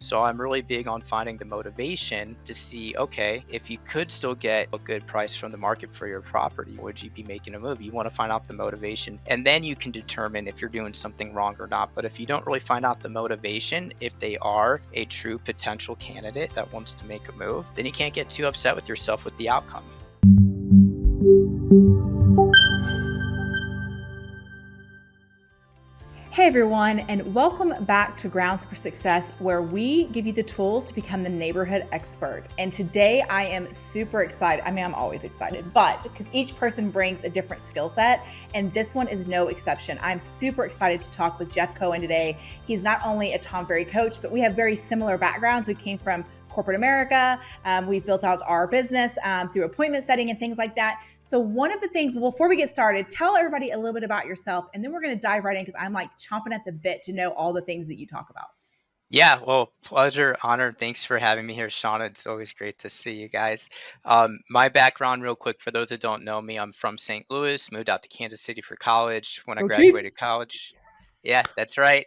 So I'm really big on finding the motivation to see, okay, if you could still get a good price from the market for your property, would you be making a move? You want to find out the motivation, and then you can determine if you're doing something wrong or not. But if you don't really find out the motivation, if they are a true potential candidate that wants to make a move, then you can't get too upset with yourself with the outcome. Hey everyone, and welcome back to Grounds for Success, where we give you the tools to become the neighborhood expert. And today I am super excited. I mean, I'm always excited, but because each person brings a different skill set, and this one is no exception. I'm super excited to talk with Jeff Cohen today. He's not only a Tom Ferry coach, but we have very similar backgrounds. We came from corporate America. We've built out our business through appointment setting and things like that. So one of the things, before we get started, tell everybody a little bit about yourself, and then we're going to dive right in because I'm like chomping at the bit to know all the things that you talk about. Yeah, well, pleasure, honor. Thanks for having me here, Shauna. It's always great to see you guys. My background, real quick, for those that don't know me, I'm from St. Louis, moved out to Kansas City for college. When I Go graduated Chiefs. college, yeah, that's right.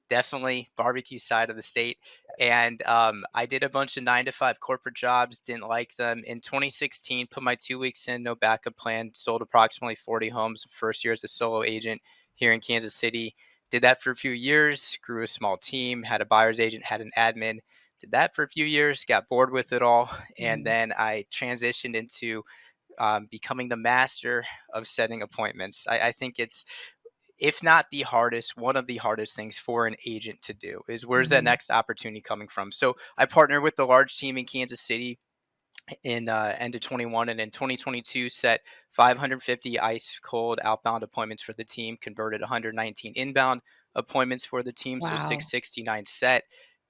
Definitely barbecue side of the state. And I did a bunch of 9 to 5 corporate jobs, didn't like them. In 2016, put my 2 weeks in, no backup plan, sold approximately 40 homes first year as a solo agent here in Kansas City. Did that for a few years, grew a small team, had a buyer's agent, had an admin, did that for a few years, got bored with it all. And then I transitioned into becoming the master of setting appointments. I think it's, if not the hardest, one of the hardest things for an agent to do is where's that next opportunity coming from? So I partnered with a large team in Kansas City in end of 21, and in 2022 set 550 ice cold outbound appointments for the team, converted 119 inbound appointments for the team, so Wow. 669 set.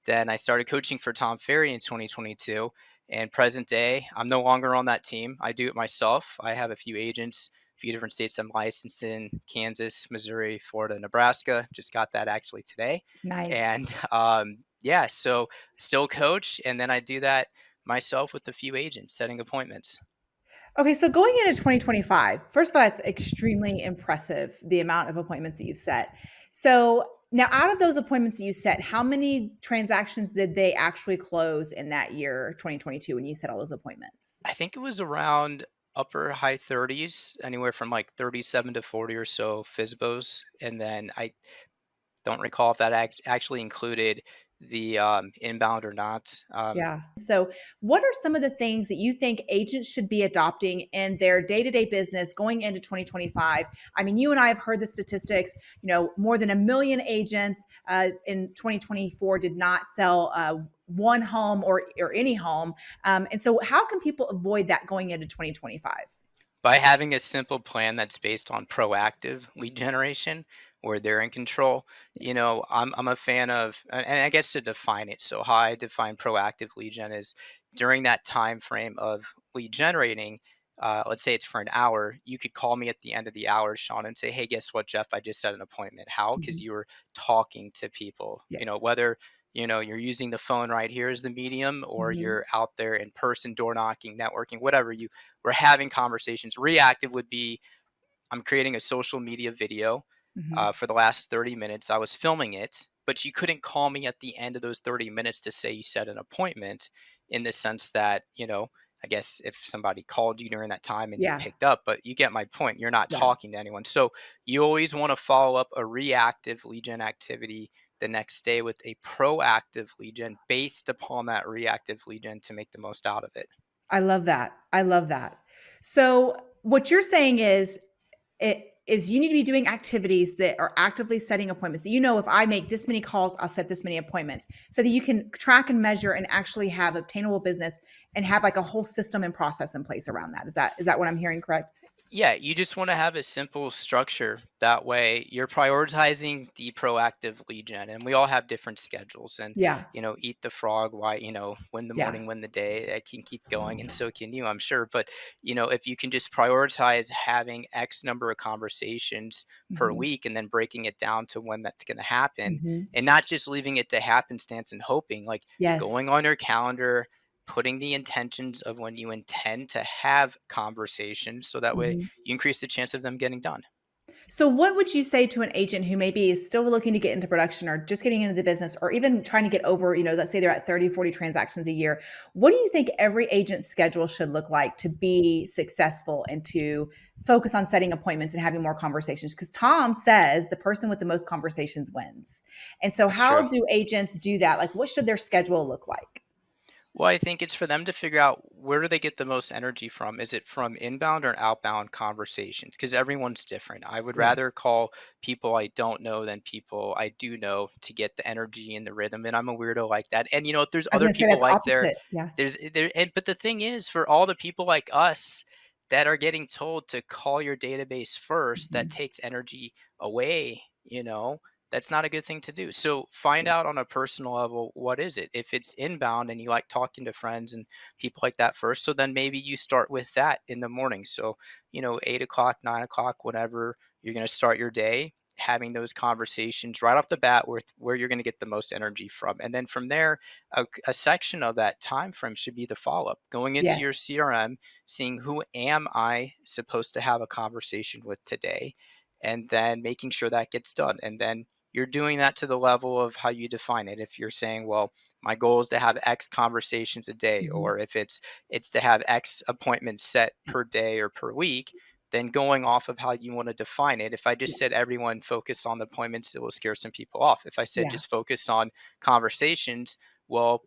Then I started coaching for Tom Ferry in 2022, and present day I'm no longer on that team. I do it myself. I have a few agents, a few different states I'm licensed in: Kansas, Missouri, Florida, Nebraska. Just got that actually today. Nice. And yeah, so still coach, and then I do that myself with a few agents setting appointments. Okay, so going into 2025, first of all, that's extremely impressive, the amount of appointments that you've set. So now, out of those appointments that you set, how many transactions did they actually close in that year, 2022, when you set all those appointments? I think it was around upper high 30s, anywhere from like 37 to 40 or so FSBOs. And then I don't recall if that actually included the inbound or not. Yeah. So, what are some of the things that you think agents should be adopting in their day-to-day business going into 2025? I mean, you and I have heard the statistics. More than 1 million agents in 2024 did not sell one home or any home. And so, how can people avoid that going into 2025? By having a simple plan that's based on proactive lead generation, where they're in control. Yes. I'm a fan of, and I guess to define it, so how I define proactive lead gen is during that time frame of lead generating. Let's say it's for an hour. You could call me at the end of the hour, Sean, and say, "Hey, guess what, Jeff? I just set an appointment." How? Because Mhm. you were talking to people. Yes. Whether you're using the phone right here as the medium, or Mhm. you're out there in person, door knocking, networking, whatever. You were having conversations. Reactive would be, I'm creating a social media video Mhm. for the last 30 minutes. I was filming it, but you couldn't call me at the end of those 30 minutes to say you set an appointment, in the sense that, I guess if somebody called you during that time and you Yeah. picked up, but you get my point. You're not Yeah. talking to anyone. So you always want to follow up a reactive lead gen activity the next day with a proactive lead gen based upon that reactive lead gen to make the most out of it. I love that. I love that. So what you're saying is you need to be doing activities that are actively setting appointments. If I make this many calls, I'll set this many appointments so that you can track and measure and actually have obtainable business and have like a whole system and process in place around that. Is that what I'm hearing correct? Yeah, you just want to have a simple structure. That way, you're prioritizing the proactive lead gen, and we all have different schedules. And Yeah. eat the frog, why, win the Yeah. morning, win the day. I can keep going, and so can you, I'm sure. But if you can just prioritize having X number of conversations per Mhm. week, and then breaking it down to when that's going to happen, Mhm. and not just leaving it to happenstance and hoping, like going Yes. on your calendar, putting the intentions of when you intend to have conversations, so that way Mhm. you increase the chance of them getting done. So, what would you say to an agent who maybe is still looking to get into production or just getting into the business or even trying to get over, let's say they're at 30, 40 transactions a year? What do you think every agent's schedule should look like to be successful and to focus on setting appointments and having more conversations? Because Tom says the person with the most conversations wins. And so, That's true. how do agents do that? Like, what should their schedule look like? Well, I think it's for them to figure out where do they get the most energy from? Is it from inbound or outbound conversations? Because everyone's different. I would Yeah. rather call people I don't know than people I do know to get the energy and the rhythm. And I'm a weirdo like that. And if there's I was other going to say people that's like opposite. Yeah. there, and but the thing is, for all the people like us that are getting told to call your database first, that Mhm. takes energy away. That's not a good thing to do. So find out on a personal level, what is it? If it's inbound and you like talking to friends and people like that first, so then maybe you start with that in the morning. So, 8 o'clock, 9 o'clock, whenever you're going to start your day, having those conversations right off the bat with where you're going to get the most energy from. And then from there, a section of that time frame should be the follow up, going into Yeah. your CRM, seeing who am I supposed to have a conversation with today, and then making sure that gets done. And then you're doing that to the level of how you define it. If you're saying, well, my goal is to have X conversations a day, Mhm. or if it's to have X appointments set per day or per week, then going off of how you want to define it. If I Yeah. just said everyone focus on the appointments, it will scare some people off. If I said Yeah. just focus on conversations, well,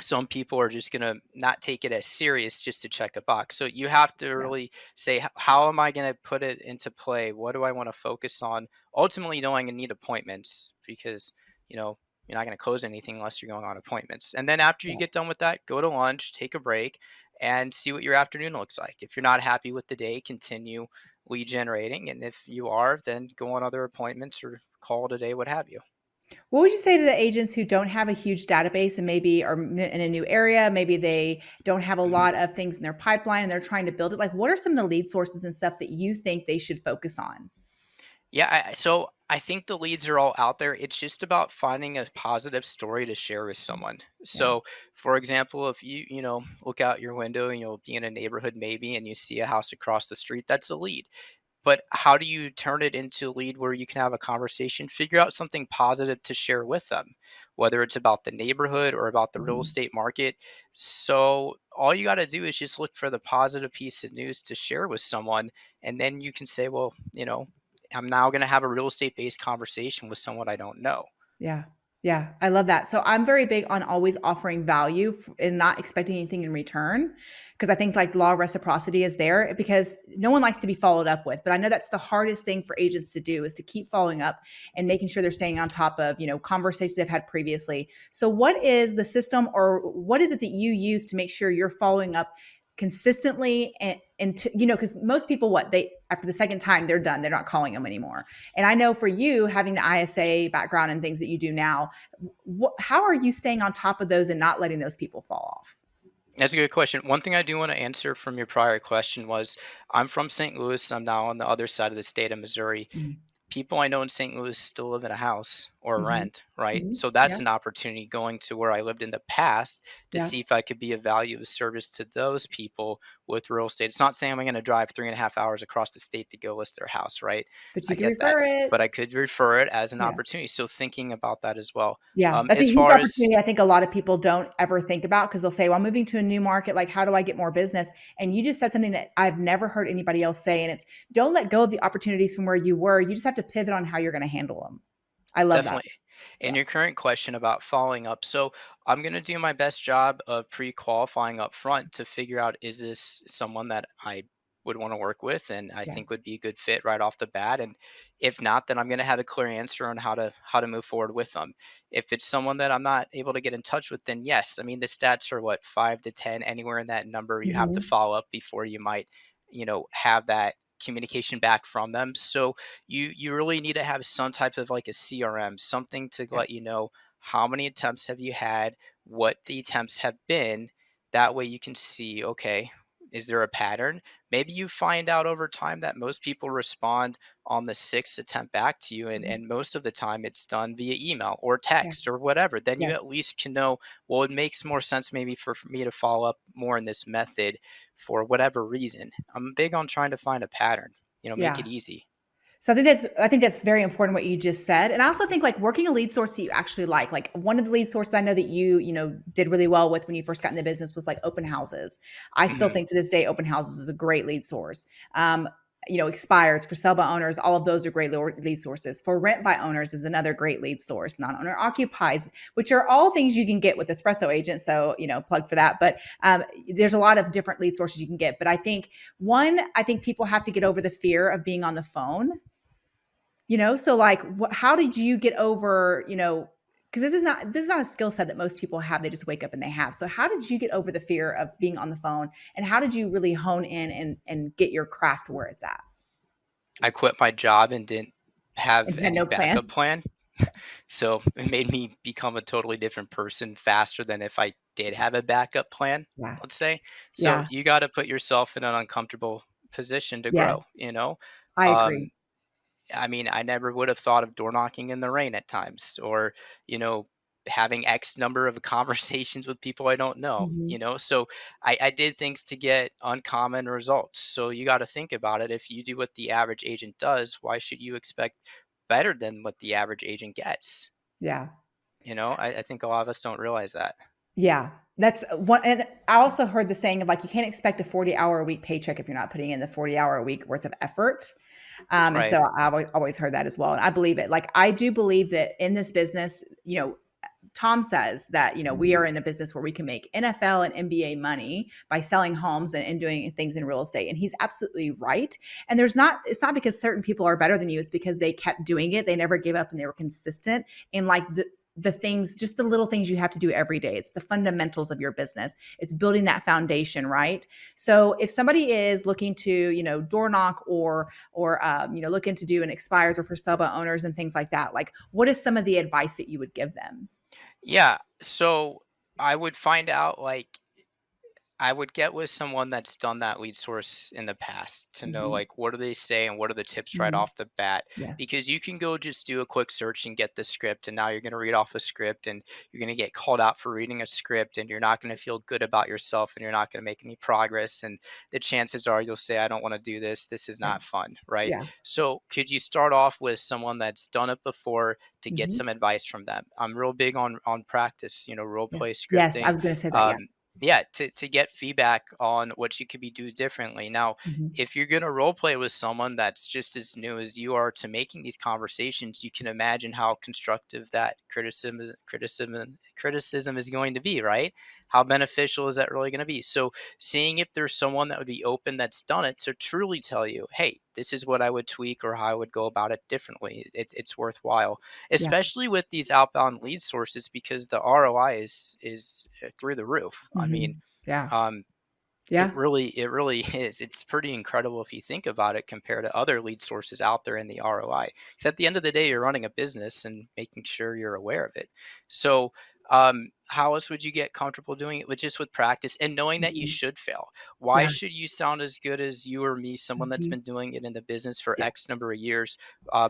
some people are just going to not take it as serious just to check a box. So you have to Yeah. really say, how am I going to put it into play? What do I want to focus on? Ultimately, knowing I need appointments because, you know, you're not going to close anything unless you're going on appointments. And then after you Yeah. get done with that, go to lunch, take a break, and see what your afternoon looks like. If you're not happy with the day, continue lead generating. And if you are, then go on other appointments or call it a day, what have you. What would you say to the agents who don't have a huge database and maybe are in a new area? Maybe they don't have a Mhm. lot of things in their pipeline and they're trying to build it. Like, what are some of the lead sources and stuff that you think they should focus on? Yeah, so I think the leads are all out there. It's just about finding a positive story to share with someone. Yeah. So, for example, if you look out your window and you'll be in a neighborhood maybe and you see a house across the street, that's a lead. But how do you turn it into a lead where you can have a conversation, figure out something positive to share with them, whether it's about the neighborhood or about the real Mhm. estate market? So all you got to do is just look for the positive piece of news to share with someone. And then you can say, well, I'm now going to have a real estate based conversation with someone I don't know. Yeah. Yeah. I love that. So I'm very big on always offering value and not expecting anything in return. Because I think like the law of reciprocity is there because no one likes to be followed up with. But I know that's the hardest thing for agents to do is to keep following up and making sure they're staying on top of, conversations they've had previously. So what is the system or what is it that you use to make sure you're following up consistently because most people what they after the second time they're done, they're not calling them anymore. And I know for you, having the ISA background and things that you do now, how are you staying on top of those and not letting those people fall off? That's a good question. One thing I do want to answer from your prior question was I'm from St. Louis. I'm now on the other side of the state of Missouri. Mhm. People I know in St. Louis still live in a house or Mhm. rent, right? Mhm. So that's Yeah. an opportunity going to where I lived in the past to Yeah. see if I could be of value of service to those people with real estate. It's not saying I'm going to drive 3.5 hours across the state to go list their house, right? But I you can get that. refer it. But I could refer it as an Yeah. opportunity. So thinking about that as well. Yeah, that's a As huge far as opportunity I think a lot of people don't ever think about because 'cause they'll say, "Well, I'm moving to a new market, like, how do I get more business?" And you just said something that I've never heard anybody else say, and it's, "Don't let go of the opportunities from where you were, you just have to pivot on how you're gonna handle them." I love that. Definitely. Yeah, And your current question about following up. So I'm going to do my best job of pre-qualifying up front to figure out is this someone that I would want to work with and I yeah, think would be a good fit right off the bat. And if not, then I'm going to have a clear answer on how to move forward with them. If it's someone that I'm not able to get in touch with, then yes. I mean the stats are what 5 to 10, anywhere in that number you have to mhm, follow up before you might, have that communication back from them. So you really need to have some type of like a CRM, something to yeah, let you know how many attempts have you had, what the attempts have been. That way you can see, okay, is there a pattern? Maybe you find out over time that most people respond on the sixth attempt back to you, and, mhm, and most of the time it's done via email or yeah, text or whatever. Then you yes, at least can know, well, it makes more sense maybe for me to follow up more in this method for whatever reason. I'm big on trying to find a pattern, make yeah. it easy. So I think that's very important what you just said. And I also think like working a lead source that you actually like. Like one of the lead sources I know that you did really well with when you first got in the business was like open houses. I still Mhm. think to this day open houses is a great lead source. Um, expires for sell by owners, all of those are great lead sources. For rent by owners is another great lead source. Non-owner occupies, which are all things you can get with Espresso Agent. So, plug for that. But there's a lot of different lead sources you can get. But I think people have to get over the fear of being on the phone. So like how did you get over, because this is not a skill set that most people have. They just wake up and they have. So how did you get over the fear of being on the phone, and how did you really hone in and get your craft where it's at? I quit my job and didn't have And you had any no backup plan? plan. So it made me become a totally different person faster than if I did have a backup plan, Yeah. let's say. So Yeah. you got to put yourself in an uncomfortable position to Yes, grow. I Um, agree. I mean, I never would have thought of door knocking in the rain at times or, you know, having X number of conversations with people I don't Mhm. know. So I did things to get uncommon results. So you got to think about it. If you do what the average agent does, why should you expect better than what the average agent gets? Yeah. I think a lot of us don't realize that. Yeah. That's one. And I also heard the saying of like, you can't expect a 40-hour a week paycheck if you're not putting in the 40-hour a week worth of effort. And Right. so I've always heard that as well. And I believe it. Like, I do believe that in this business, Tom says that, we are in a business where we can make NFL and NBA money by selling homes and doing things in real estate. And he's absolutely right. And it's not because certain people are better than you. It's because they kept doing it. They never gave up and they were consistent in like the things, just the little things you have to do every day. It's the fundamentals of your business. It's building that foundation, right? So if somebody is looking to, door knock or looking to do an expires or for sell by owners and things like that, like what is some of the advice that you would give them? Yeah. So I would find out I would get with someone that's done that lead source in the past to know Mhm, like what do they say and what are the tips right mhm. off the bat, Yes. because you can go just do a quick search and get the script, and now you're going to read off a script and you're going to get called out for reading a script, and you're not going to feel good about yourself, and you're not going to make any progress, and the chances are you'll say I don't want to do this is Yeah. not fun, right? Yeah. So could you start off with someone that's done it before to get Mhm. some advice from them? I'm real big on practice, role play Yes. Yes, I scripting. was gonna say that, yeah. um, yeah, to get feedback on what you could be do differently. Now, Mhm. if you're going to role play with someone that's just as new as you are to making these conversations, you can imagine how constructive that criticism is going to be, right? How beneficial is that really going to be? So seeing if there's someone that would be open that's done it to truly tell you, hey, this is what I would tweak or how I would go about it differently. It's worthwhile, Yeah. especially with these outbound lead sources, because the ROI is through the roof. I mean, Mhm. Yeah. um, it Yeah. really is. It's pretty incredible if you think about it compared to other lead sources out there in the ROI. Because at the end of the day, you're running a business and making sure you're aware of it. So, how else would you get comfortable doing it? With practice and knowing that you Mhm. should fail. Why Yeah. should you sound as good as you or me, someone that's Mhm. been doing it in the business for Yeah. X number of years,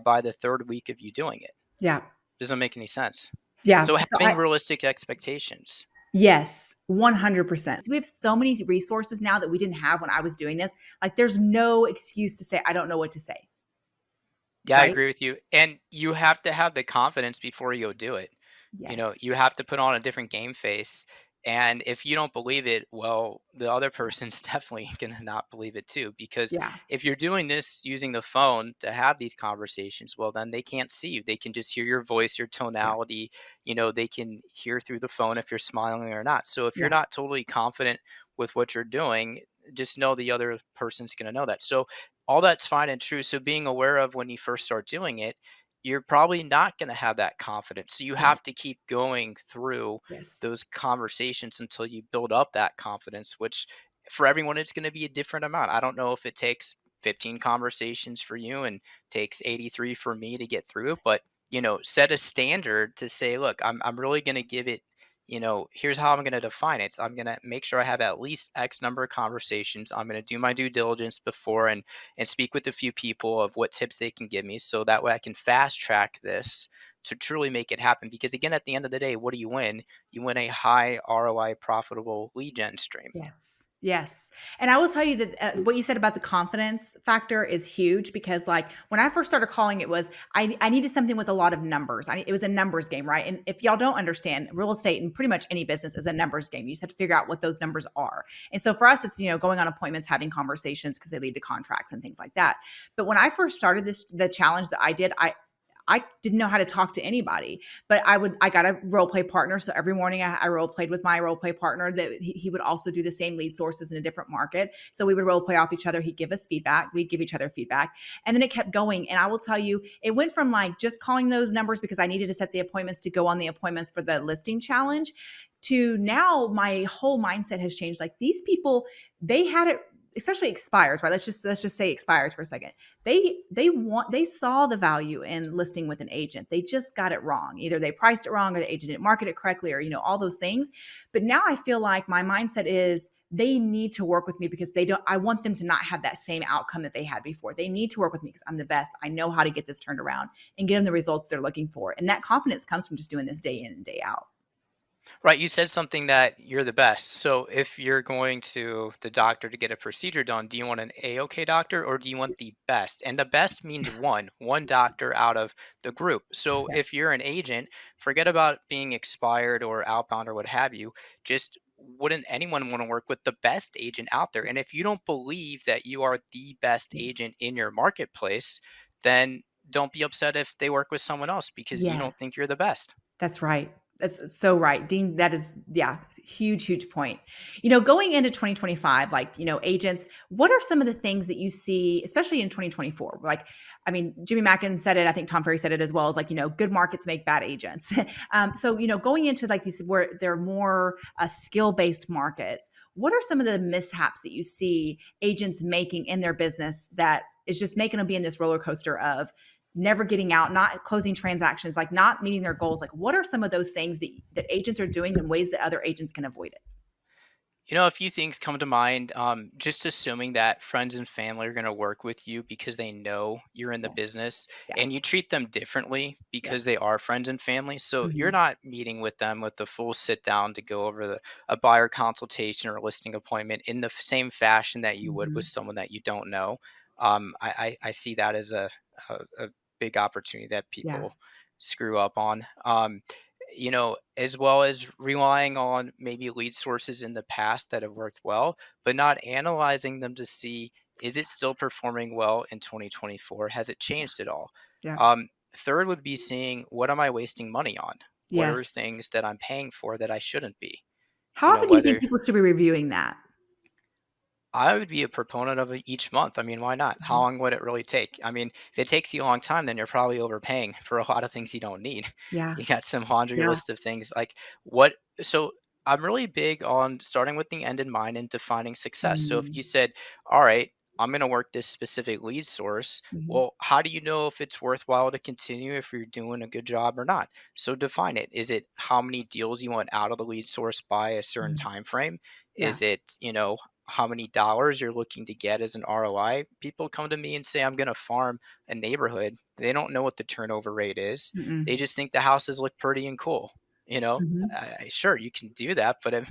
by the third week of you doing it? Yeah. Doesn't make any sense. Yeah. So So having realistic expectations. yes, 100%. So we have so many resources now that we didn't have when I was doing this. Like, there's no excuse to say, "I don't know what to say," Yeah, I right? agree with you. And you have to have the confidence before you go do it. Yes. You have to put on a different game face. And if you don't believe it, well, the other person's definitely going to not believe it too. Because Yeah. if you're doing this using the phone to have these conversations, well, then they can't see you. They can just hear your voice, your Yeah. tonality. They can hear through the phone if you're smiling or not. So if you're Yeah. not totally confident with what you're doing, just know the other person's going to know that. So all that's fine and true. So being aware of when you first start doing it, you're probably not going to have that confidence. So you Right. have to keep going through Yes. those conversations until you build up that confidence, which for everyone, it's going to be a different amount. I don't know if it takes 15 conversations for you and takes 83 for me to get through it, but set a standard to say, look, I'm really going to give it, here's how I'm going to define it. So I'm going to make sure I have at least X number of conversations. I'm going to do my due diligence before and speak with a few people of what tips they can give me so that way I can fast track this to truly make it happen. Because again, at the end of the day, what do you win? You win a high ROI profitable lead gen stream. Yes. Yes. And I will tell you that what you said about the confidence factor is huge because, like, when I first started calling, it was I needed something with a lot of numbers. It was a numbers game, right? And if y'all don't understand, real estate and pretty much any business is a numbers game. You just have to figure out what those numbers are. And so for us, it's, going on appointments, having conversations because they lead to contracts and things like that. But when I first started the challenge that I did, I didn't know how to talk to anybody, but I got a role play partner. So every morning I role played with my role play partner that he would also do the same lead sources in a different market. So we would role play off each other. He'd give us feedback. We'd give each other feedback. And then it kept going. And I will tell you, it went from like just calling those numbers because I needed to set the appointments to go on the appointments for the listing challenge to now my whole mindset has changed. Like these people, they had it, especially expires, right? Let's just say expires for a second. They saw the value in listing with an agent. They just got it wrong. Either they priced it wrong or the agent didn't market it correctly, or all those things. But now I feel like my mindset is they need to work with me because I want them to not have that same outcome that they had before. They need to work with me because I'm the best. I know how to get this turned around and get them the results they're looking for. And that confidence comes from just doing this day in and day out. Right, you said something that you're the best. So if you're going to the doctor to get a procedure done, do you want an A-OK doctor or do you want the best? And the best means one doctor out of the group. So Yeah. if you're an agent, forget about being expired or outbound or what have you. Just wouldn't anyone want to work with the best agent out there? And if you don't believe that you are the best Yes. agent in your marketplace, then don't be upset if they work with someone else because you don't think Yes. you're the best. That's right. That's so right. Dean, that is, yeah, huge, huge point. Going into 2025, like, agents, what are some of the things that you see, especially in 2024? Like, I mean, Jimmy Mackin said it, I think Tom Ferry said it as well, as like, good markets make bad agents. So, going into like these where they're more skill-based markets, what are some of the mishaps that you see agents making in their business that is just making them be in this roller coaster of never getting out, not closing transactions, like not meeting their goals? Like, what are some of those things that agents are doing in ways that other agents can avoid it? A few things come to mind. Just assuming that friends and family are going to work with you because they know you're in the Yeah. business Yeah. and you treat them differently Yeah. because they are friends and family. So you're Mhm. not meeting with them with the full sit down to go over a buyer consultation or listing appointment in the same fashion that you would with Mhm. someone that you don't know. I see that as a big opportunity that Yeah. people screw up on. As well as relying on maybe lead sources in the past that have worked well, but not analyzing them to see, is it still performing well in 2024? Has it changed at all? Yeah. Third would be seeing, what am I wasting money on? What are Yes. things that I'm paying for that I shouldn't be? How often do you think Whether people should be reviewing that? I would be a proponent of it each month. I mean, why not? How Mhm. long would it really take? I mean, if it takes you a long time, then you're probably overpaying for a lot of things you don't need. Yeah. You got some laundry Yeah. list of things like what. So I'm really big on starting with the end in mind and defining success. So if Mm. you said, all right, I'm going to work this specific lead source, Mhm. well, how do you know if it's worthwhile to continue if you're doing a good job or not? So define it. Is it how many deals you want out of the lead source by a certain Mm. time frame? Yeah. Is it, how many dollars you're looking to get as an ROI? People come to me and say, I'm going to farm a neighborhood. They don't know what the turnover rate is. They Mm-mm. just think the houses look pretty and cool. Mhm. Sure, you can do that, but if,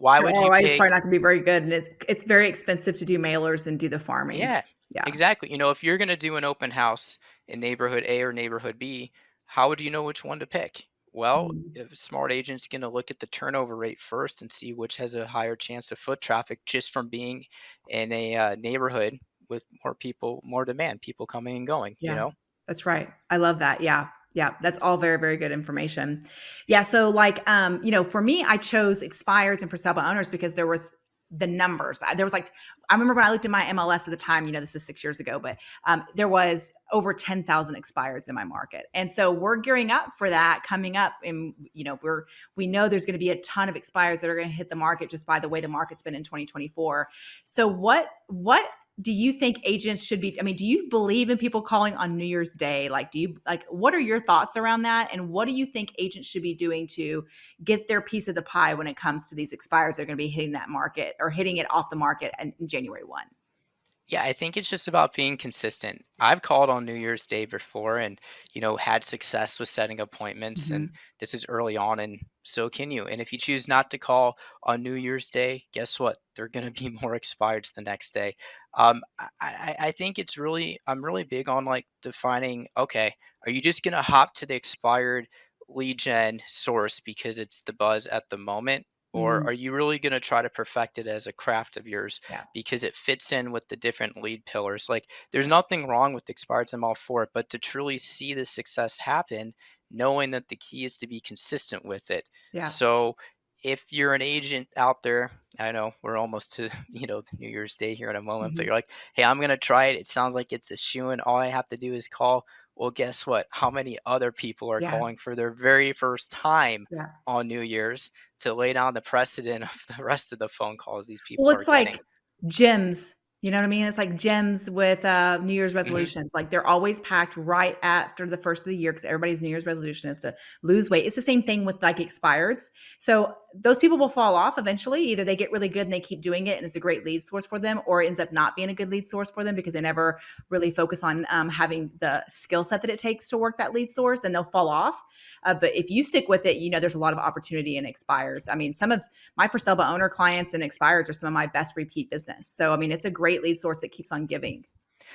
why Your would you ROI is pay? probably not gonna be very good, and it's very expensive to do mailers and do the farming. Yeah, Yeah. exactly. If you're going to do an open house in neighborhood A or neighborhood B, how would you know which one to pick? Well, Mm. if a smart agent's going to look at the turnover rate first and see which has a higher chance of foot traffic just from being in a neighborhood with more people, more demand, people coming and going. Yeah, that's right. I love that. Yeah. Yeah. That's all very, very good information. Yeah. So like, for me, I chose expireds and for sale by owners because there was the numbers. There was like, I remember when I looked at my MLS at the time, this is 6 years ago, but there was over 10,000 expireds in my market. And so we're gearing up for that coming up. And, we know there's going to be a ton of expireds that are going to hit the market just by the way the market's been in 2024. So what do you think agents should be? I mean, do you believe in people calling on New Year's Day? Like, what are your thoughts around that? And what do you think agents should be doing to get their piece of the pie when it comes to these expires that are going to be hitting that market or hitting it off the market in January 1? Yeah, I think it's just about being consistent. I've called on New Year's Day before and, had success with setting appointments. And Mhm. this is early on, and so can you. And if you choose not to call on New Year's Day, guess what? They're going to be more expireds the next day. I think I'm really big on like defining, okay, are you just going to hop to the expired lead gen source because it's the buzz at the moment? Or Mm, are you really going to try to perfect it as a craft of yours yeah, because it fits in with the different lead pillars? Like, there's nothing wrong with expireds. I'm all for it. But to truly see the success happen, knowing that the key is to be consistent with it. yeah. So, if you're an agent out there, I know we're almost to the New Year's Day here in a moment, but Mhm. you're like, hey, I'm gonna try it. It sounds like it's a shoe in. All I have to do is call. Well, guess what? How many other people are Yeah, calling for their very first time yeah. on New Year's to lay down the precedent of the rest of the phone calls these Well, people are it's getting? like gyms, you know what I mean? It's like gyms with, New Year's Hmm. resolutions, like, they're always packed right after the first of the year because everybody's New Year's resolution is to lose weight. It's the same thing with, like, expireds. So, those people will fall off eventually. Either they get really good and they keep doing it and it's a great lead source for them, or it ends up not being a good lead source for them because they never really focus on, having the skill set that it takes to work that lead source, and they'll fall off. But if you stick with it, there's a lot of opportunity in expires. I mean, some of my for sale by owner clients and expires are some of my best repeat business. So, I mean, it's a great lead source that keeps on giving.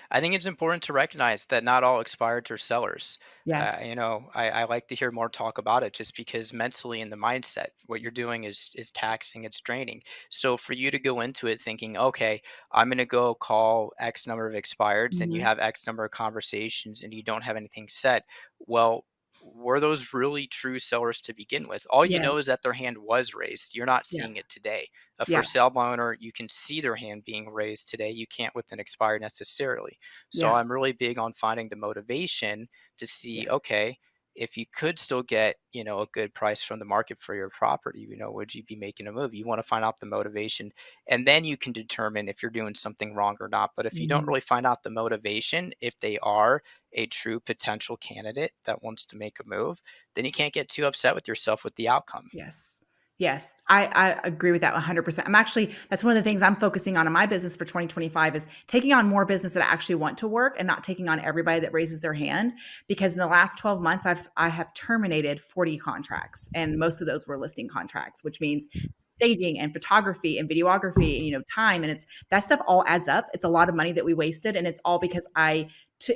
I think it's important to recognize that not all expireds are sellers. Yes. I like to hear more talk about it just because mentally in the mindset, what you're doing is taxing, it's draining. So for you to go into it thinking, okay, I'm going to go call X number of expireds, and you Mhm. have X number of conversations and you don't have anything set. Well, were those really true sellers to begin with? All you know is Yes. that their hand was raised. You're not Yeah. seeing it today. A for Yeah. sale by owner, you can see their hand being raised today. You can't with an expired necessarily. So Yeah. I'm really big on finding the motivation to see, Yes. okay, if you could still get, a good price from the market for your property, would you be making a move? You want to find out the motivation, and then you can determine if you're doing something wrong or not. But if you don't Mhm. really find out the motivation, if they are a true potential candidate that wants to make a move, then you can't get too upset with yourself with the outcome. Yes. Yes. I agree with that 100%. That's one of the things I'm focusing on in my business for 2025 is taking on more business that I actually want to work and not taking on everybody that raises their hand. Because in the last 12 months, I have terminated 40 contracts, and most of those were listing contracts, which means staging and photography and videography and time, and it's that stuff all adds up. It's a lot of money that we wasted, and it's all because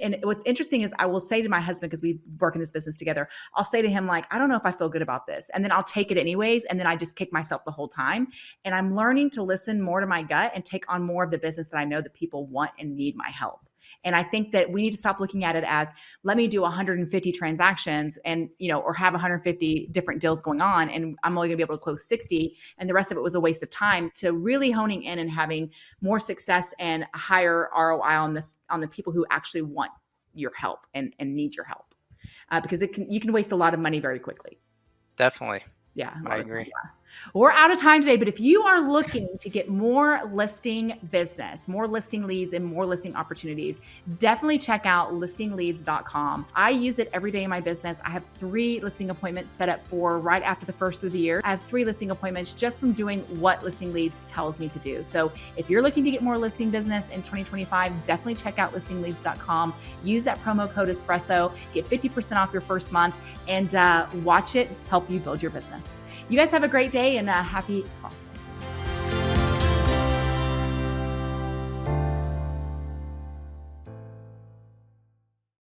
and what's interesting is I will say to my husband, because we work in this business together, I'll say to him, like, I don't know if I feel good about this. And then I'll take it anyways. And then I just kick myself the whole time. And I'm learning to listen more to my gut and take on more of the business that I know that people want and need my help. And I think that we need to stop looking at it as, let me do 150 transactions and, or have 150 different deals going on. And I'm only going to be able to close 60. And the rest of it was a waste of time, to really honing in and having more success and a higher ROI on this, on the people who actually want your help and need your help, because you can waste a lot of money very quickly. Definitely. Yeah, a I lot of time. agree. Yeah. We're out of time today, but if you are looking to get more listing business, more listing leads, and more listing opportunities, definitely check out listingleads.com. I use it every day in my business. I have 3 listing appointments set up for right after the first of the year. I have 3 listing appointments just from doing what Listing Leads tells me to do. So if you're looking to get more listing business in 2025, definitely check out listingleads.com. Use that promo code Espresso, get 50% off your first month, and watch it help you build your business. You guys have a great day and happy prospering.